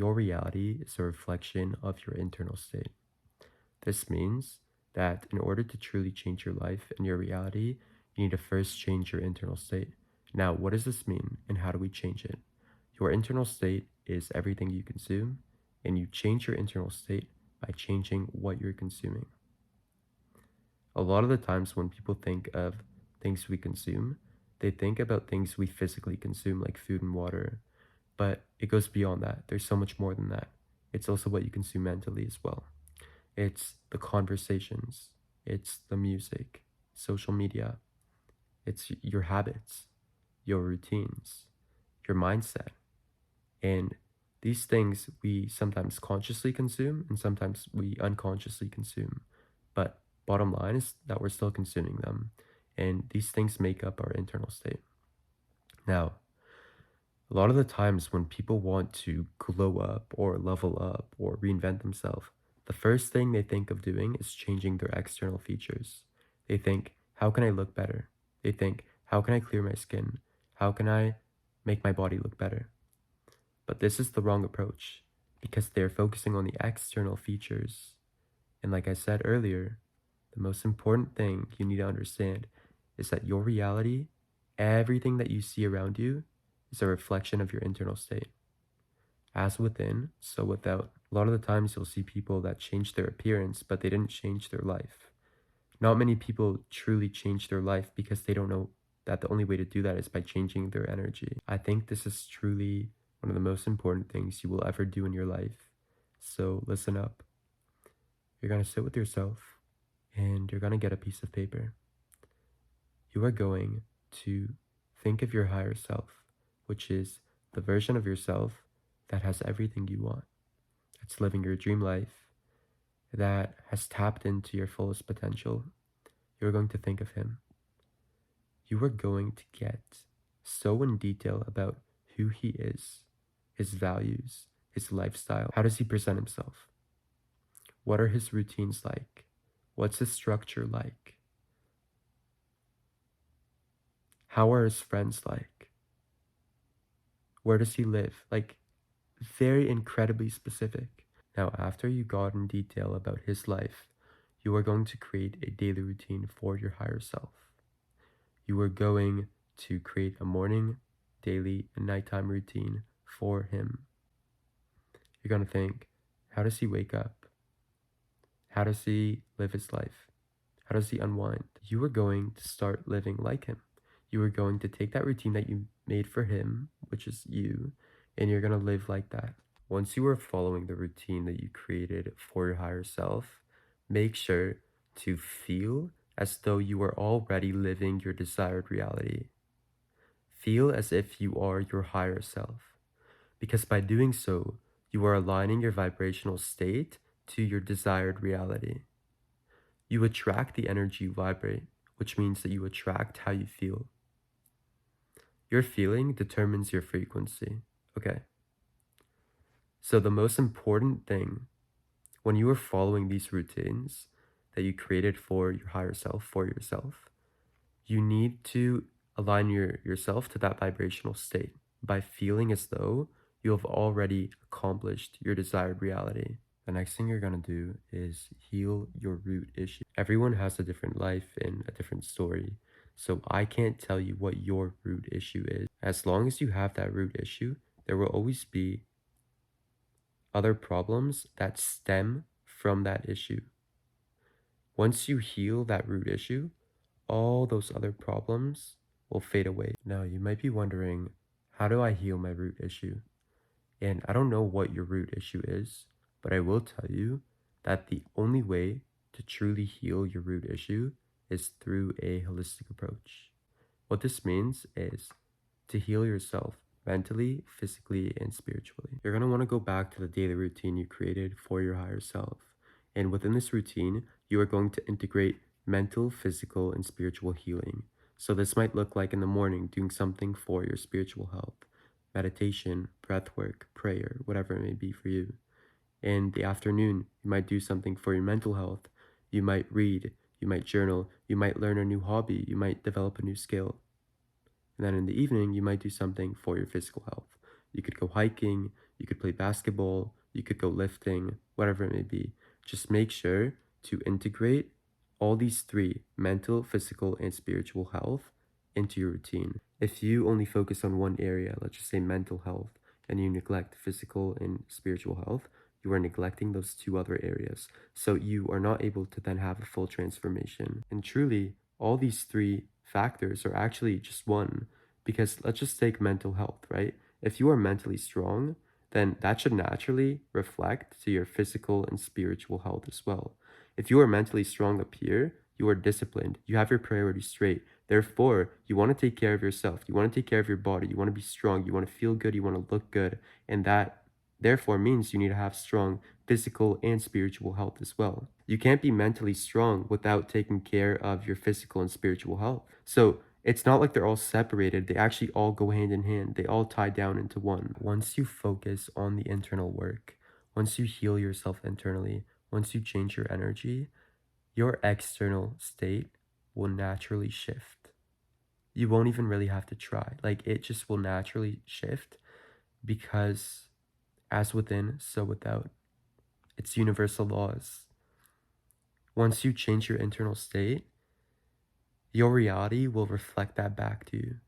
Your reality is a reflection of your internal state. This means that in order to truly change your life and your reality, you need to first change your internal state. Now, what does this mean and how do we change it? Your internal state is everything you consume, and you change your internal state by changing what you're consuming. A lot of the times when people think of things we consume, they think about things we physically consume, like food and water, but it goes beyond that. There's so much more than that. It's also what you consume mentally as well. It's the conversations, it's the music, social media, it's your habits, your routines, your mindset. And these things we sometimes consciously consume and sometimes we unconsciously consume. But bottom line is that we're still consuming them. And these things make up our internal state. Now, a lot of the times when people want to glow up or level up or reinvent themselves, the first thing they think of doing is changing their external features. They think, how can I look better? They think, how can I clear my skin? How can I make my body look better? But this is the wrong approach because they're focusing on the external features. And like I said earlier, the most important thing you need to understand is that your reality, everything that you see around you, is a reflection of your internal state. As within, so without. A lot of the times you'll see people that change their appearance, but they didn't change their life. Not many people truly change their life because they don't know that the only way to do that is by changing their energy. I think this is truly one of the most important things you will ever do in your life. So listen up. You're going to sit with yourself and you're going to get a piece of paper. You are going to think of your higher self, which is the version of yourself that has everything you want, that's living your dream life, that has tapped into your fullest potential. You're going to think of him. You are going to get so in detail about who he is, his values, his lifestyle. How does he present himself? What are his routines like? What's his structure like? How are his friends like? Where does he live? Like, very incredibly specific. Now, after you got in detail about his life, you are going to create a daily routine for your higher self. You are going to create a morning, daily, and nighttime routine for him. You're going to think, how does he wake up? How does he live his life? How does he unwind? You are going to start living like him. You are going to take that routine that you made for him, which is you, and you're going to live like that. Once you are following the routine that you created for your higher self, make sure to feel as though you are already living your desired reality. Feel as if you are your higher self, because by doing so, you are aligning your vibrational state to your desired reality. You attract the energy you vibrate, which means that you attract how you feel. Your feeling determines your frequency. Okay. So the most important thing when you are following these routines that you created for your higher self, for yourself, you need to align yourself to that vibrational state by feeling as though you have already accomplished your desired reality. The next thing you're going to do is heal your root issue. Everyone has a different life and a different story. So I can't tell you what your root issue is. As long as you have that root issue, there will always be other problems that stem from that issue. Once you heal that root issue, all those other problems will fade away. Now, you might be wondering, how do I heal my root issue? And I don't know what your root issue is, but I will tell you that the only way to truly heal your root issue is through a holistic approach. What this means is to heal yourself mentally, physically, and spiritually. You're going to want to go back to the daily routine you created for your higher self. And within this routine, you are going to integrate mental, physical, and spiritual healing. So this might look like in the morning doing something for your spiritual health, meditation, breath work, prayer, whatever it may be for you. In the afternoon, you might do something for your mental health. You might read, you might journal, you might learn a new hobby, you might develop a new skill. And then in the evening, you might do something for your physical health. You could go hiking, You could play basketball, you could go lifting, whatever it may be. Just make sure to integrate all these three, mental, physical, and spiritual health, into your routine. If you only focus on one area, let's just say mental health, and you neglect physical and spiritual health, you are neglecting those two other areas. So you are not able to then have a full transformation. And truly, all these three factors are actually just one. Because let's just take mental health, right? If you are mentally strong, then that should naturally reflect to your physical and spiritual health as well. If you are mentally strong up here, you are disciplined, you have your priorities straight. Therefore, you want to take care of yourself, you want to take care of your body, you want to be strong, you want to feel good, you want to look good. And that therefore means you need to have strong physical and spiritual health as well. You can't be mentally strong without taking care of your physical and spiritual health. So it's not like they're all separated. They actually all go hand in hand. They all tie down into one. Once you focus on the internal work, once you heal yourself internally, once you change your energy, your external state will naturally shift. You won't even really have to try. Like it just will naturally shift because as within, so without. It's universal laws. Once you change your internal state, your reality will reflect that back to you.